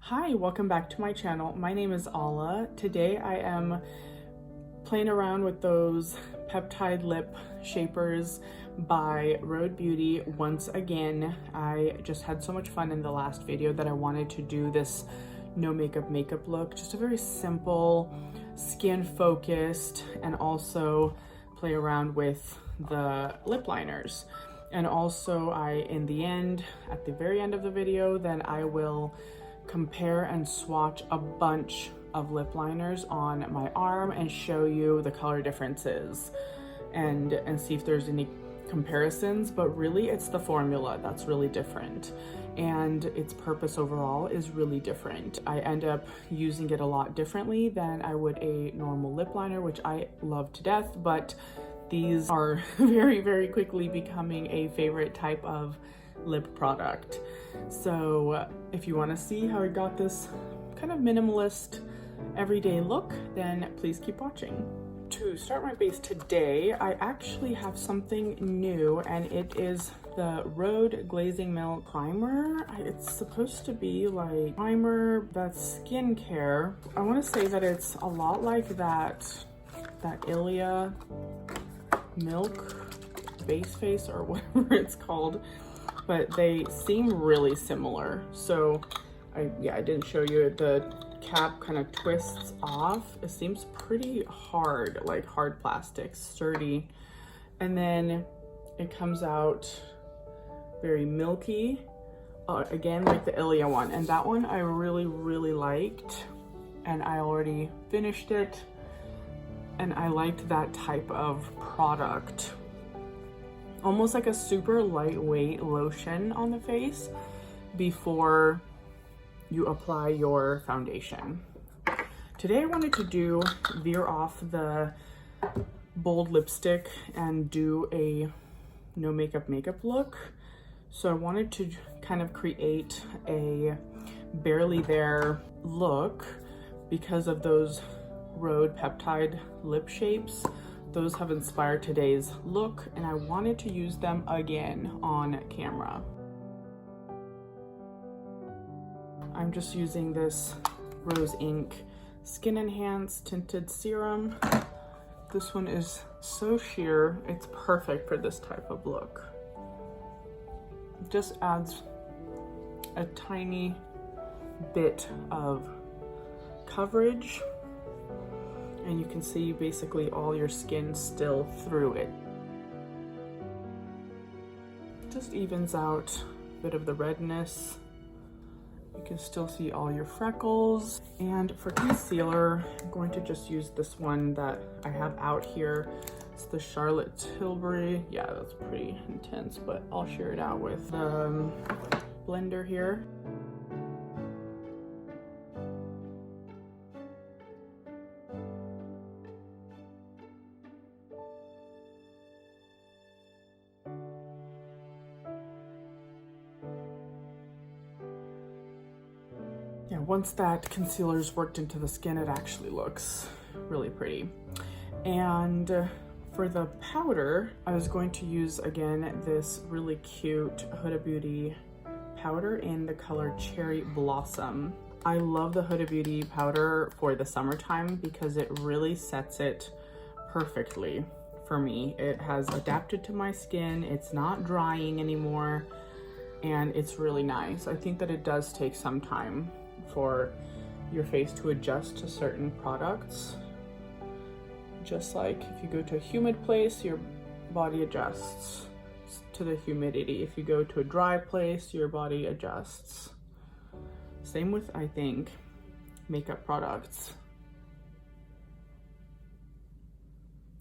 Hi, welcome back to my channel. My name is Alla. Today I am playing around with those peptide lip shapers by Rhode Beauty once again. I just had so much fun in the last video that I wanted to do this no makeup look, just a very simple, skin focused, and also play around with the lip liners. And also in the end, at the very end of the video, then I will compare and swatch a bunch of lip liners on my arm and show you the color differences and see if there's any comparisons. But really it's the formula that's really different, and its purpose overall is really different. I end up using it a lot differently than I would a normal lip liner, which I love to death, but these are very quickly becoming a favorite type of lip product. So if you want to see how I got this kind of minimalist everyday look, then please keep watching. To start my base today, I actually have something new, and it is the Rhode Glazing Milk Primer. It's supposed to be like primer that's skincare. I want to say that it's a lot like that Ilia Milk base face or whatever it's called, but they seem really similar. So I didn't show you, the cap kind of twists off. It seems pretty hard, like hard plastic, sturdy, and then it comes out very milky, again like the Ilia one, and that one I really liked, and I already finished it, and I liked that type of product. Almost like a super lightweight lotion on the face before you apply your foundation. Today I wanted to veer off the bold lipstick and do a no makeup look. So I wanted to kind of create a barely there look because of those Rhode Peptide lip shapes. Those have inspired today's look, and I wanted to use them again on camera. I'm just using this Rose Inc Skin Enhance Tinted Serum. This one is so sheer, it's perfect for this type of look. It just adds a tiny bit of coverage, and you can see basically all your skin still through it. Just evens out a bit of the redness. You can still see all your freckles. And for concealer, I'm going to just use this one that I have out here. It's the Charlotte Tilbury. Yeah, that's pretty intense, but I'll share it out with the blender here. Yeah, once that concealer's worked into the skin, it actually looks really pretty. And for the powder, I was going to use, again, this really cute Huda Beauty powder in the color Cherry Blossom. I love the Huda Beauty powder for the summertime because it really sets it perfectly for me. It has adapted to my skin, it's not drying anymore, and it's really nice. I think that it does take some time for your face to adjust to certain products. Just like if you go to a humid place, your body adjusts to the humidity. If you go to a dry place, your body adjusts. Same with, I think, makeup products.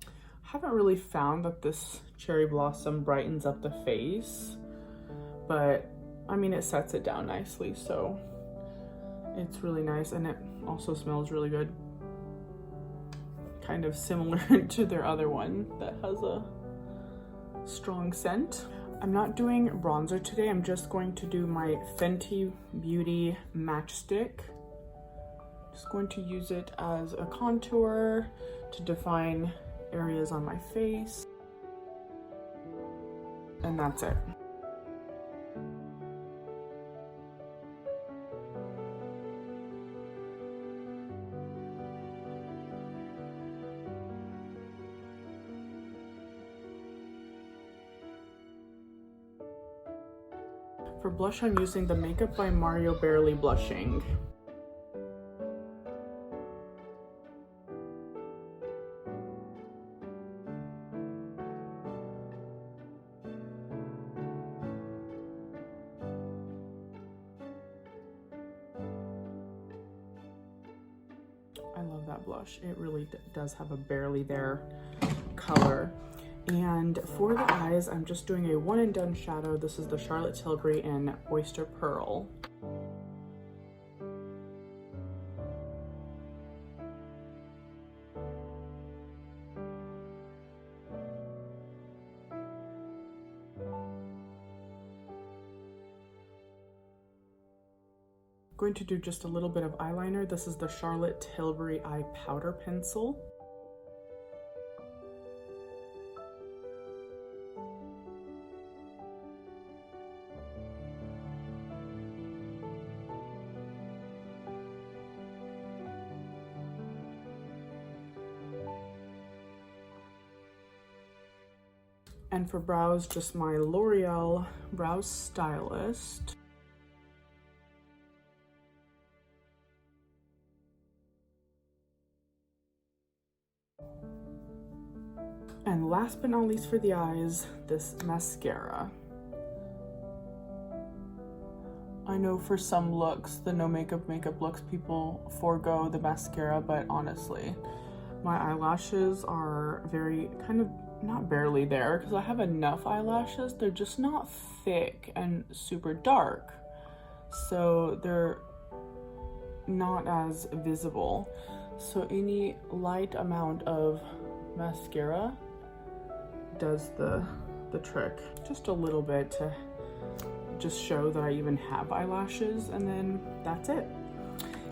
I haven't really found that this Cherry Blossom brightens up the face, but I mean, it sets it down nicely, so it's really nice, and it also smells really good. Kind of similar to their other one that has a strong scent. I'm not doing bronzer today. I'm just going to do my Fenty Beauty matchstick. Just going to use it as a contour to define areas on my face. And that's it. For blush, I'm using the Makeup by Mario Barely Blushing. I love that blush. It really does have a barely there color. And for the eyes, I'm just doing a one and done shadow. This is the Charlotte Tilbury in Oyster Pearl. Going to do just a little bit of eyeliner. This is the Charlotte Tilbury Eye Powder Pencil. And for brows, just my L'Oreal Brow Stylist. And last but not least for the eyes, this mascara. I know for some looks, the no makeup looks, people forego the mascara, but honestly, my eyelashes are very kind of not barely there because I have enough eyelashes. They're just not thick and super dark, so they're not as visible. So any light amount of mascara does the trick. Just a little bit to just show that I even have eyelashes, and then that's it.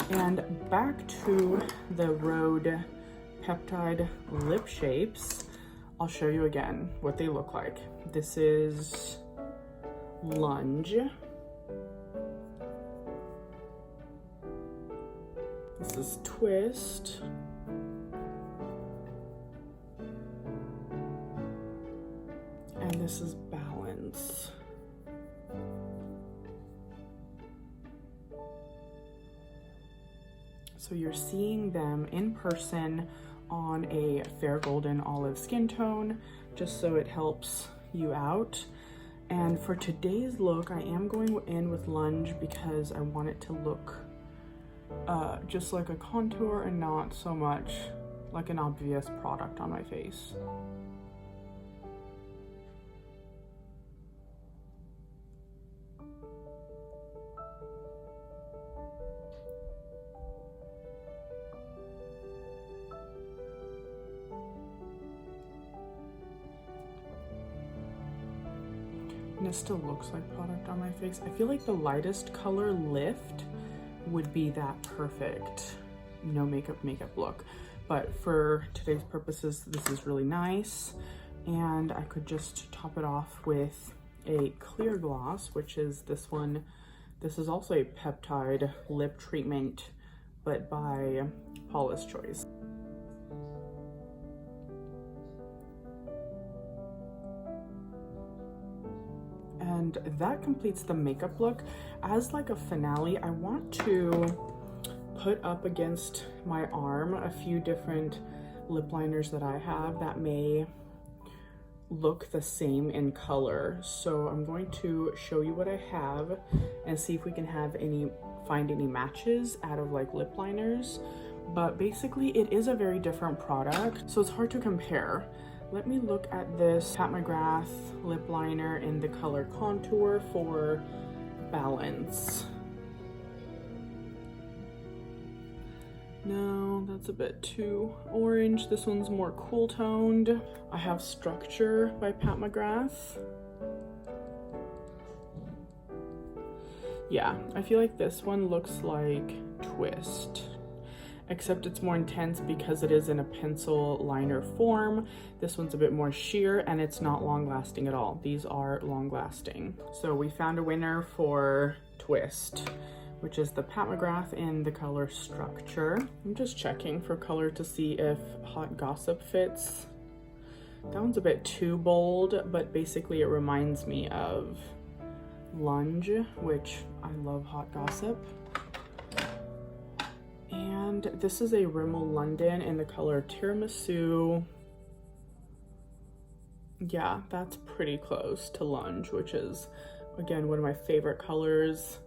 And back to the Rhode Peptide Lip Shapes. I'll show you again what they look like. This is Lunge. This is Twist. And this is Balance. So you're seeing them in person on a fair golden olive skin tone, just so it helps you out. And for today's look, I am going in with Lunge because I want it to look just like a contour and not so much like an obvious product on my face. And it still looks like product on my face. I feel like the lightest color Lift would be that perfect no makeup look. But for today's purposes, this is really nice. And I could just top it off with a clear gloss, which is this one. This is also a peptide lip treatment, but by Paula's Choice. And that completes the makeup look. As like a finale, I want to put up against my arm a few different lip liners that I have that may look the same in color. So I'm going to show you what I have and see if we can find any matches out of like lip liners. But basically it is a very different product, so it's hard to compare. Let me look at this Pat McGrath lip liner in the color Contour for Balance. No, that's a bit too orange. This one's more cool toned. I have Structure by Pat McGrath. Yeah, I feel like this one looks like Twist, except it's more intense because it is in a pencil liner form. This one's a bit more sheer and it's not long lasting at all. These are long lasting. So we found a winner for Twist, which is the Pat McGrath in the color Structure. I'm just checking for color to see if Hot Gossip fits. That one's a bit too bold, but basically it reminds me of Lunge, which I love hot gossip. And this is a Rimmel London in the color Tiramisu. Yeah, that's pretty close to Lunge, which is, again, one of my favorite colors,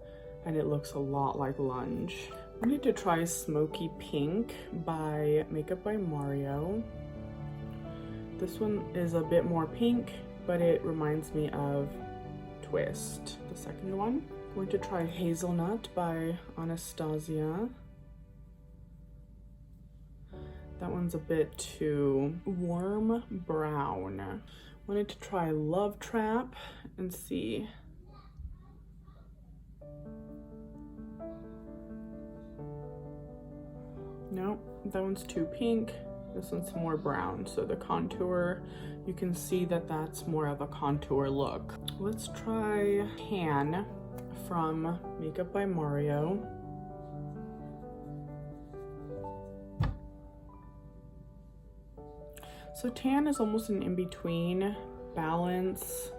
and it looks a lot like Lunge. I need to try Smoky Pink by Makeup by Mario. This one is a bit more pink, but it reminds me of Twist, the second one. I'm going to try Hazelnut by Anastasia. That one's a bit too warm brown. Wanted to try Love Trap and see. Nope, that one's too pink. This one's more brown. So the contour, you can see that that's more of a contour look. Let's try Tan from Makeup by Mario. So Tan is almost an in-between Balance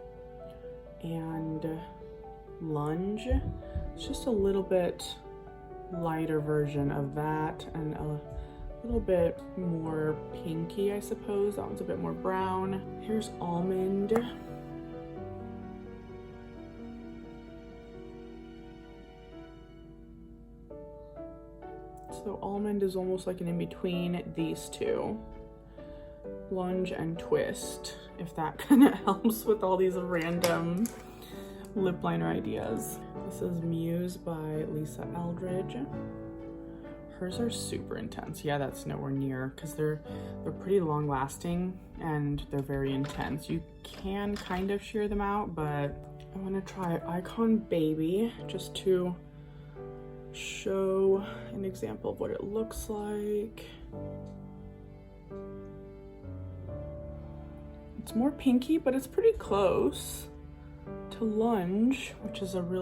and Lunge. It's just a little bit lighter version of that and a little bit more pinky, I suppose. That one's a bit more brown. Here's Almond. So Almond is almost like an in-between these two. Lunge and Twist, if that kind of helps with all these random lip liner ideas. This is Muse by Lisa Eldridge. Hers are super intense. Yeah, that's nowhere near, because they're pretty long lasting and they're very intense. You can kind of sheer them out, but I want to try Icon Baby just to show an example of what it looks like. It's more pinky, but it's pretty close to Lunge, which is one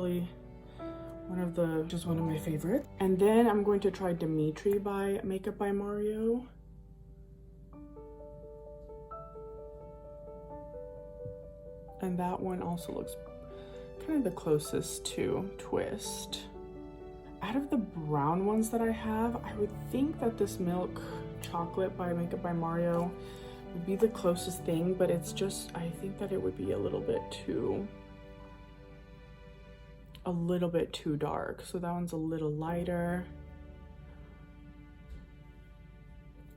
of my favorites. And then I'm going to try Dimitri by Makeup by Mario. And that one also looks kind of the closest to Twist. Out of the brown ones that I have, I would think that this Milk Chocolate by Makeup by Mario would be the closest thing, but it's just, I think that it would be a little bit too dark. So that one's a little lighter.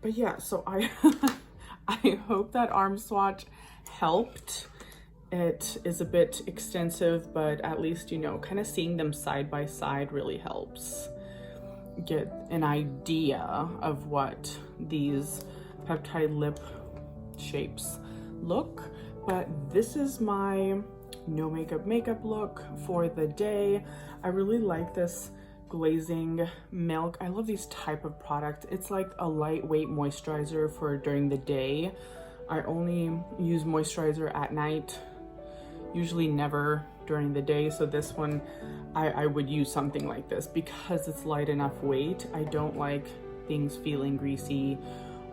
But yeah, so I hope that arm swatch helped. It is a bit extensive, but at least, you know, kind of seeing them side by side really helps get an idea of what these peptide lip shapes look. But this is my no makeup look for the day. I really like this glazing milk. I love these type of products. It's like a lightweight moisturizer for during the day. I only use moisturizer at night, usually never during the day. So this one, I would use something like this because it's light enough weight. I don't like things feeling greasy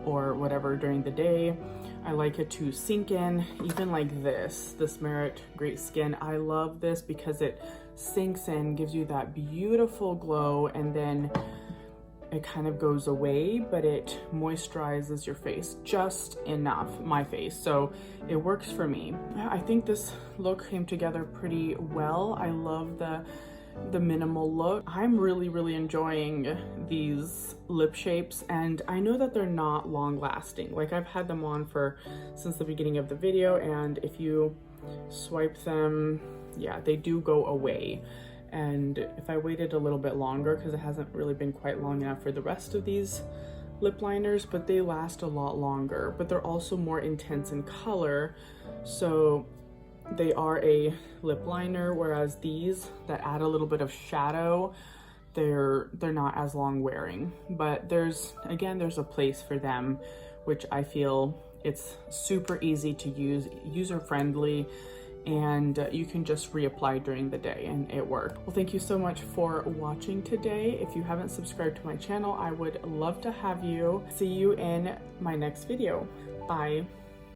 or whatever during the day. I like it to sink in, even like this Merit Great Skin. I love this because it sinks in, gives you that beautiful glow, and then it kind of goes away, but it moisturizes your face just enough, my face. So it works for me. I think this look came together pretty well. I love the minimal look. I'm really enjoying these lip shapes, and I know that they're not long lasting. Like, I've had them on since the beginning of the video, and if you swipe them, yeah, they do go away. And if I waited a little bit longer, because it hasn't really been quite long enough for the rest of these lip liners, but they last a lot longer, but they're also more intense in color. So they are a lip liner, whereas these that add a little bit of shadow, they're not as long wearing. But there's a place for them, which I feel it's super easy to use, user friendly, and you can just reapply during the day and it works. Well, thank you so much for watching today. If you haven't subscribed to my channel, I would love to have you. See you in my next video. Bye.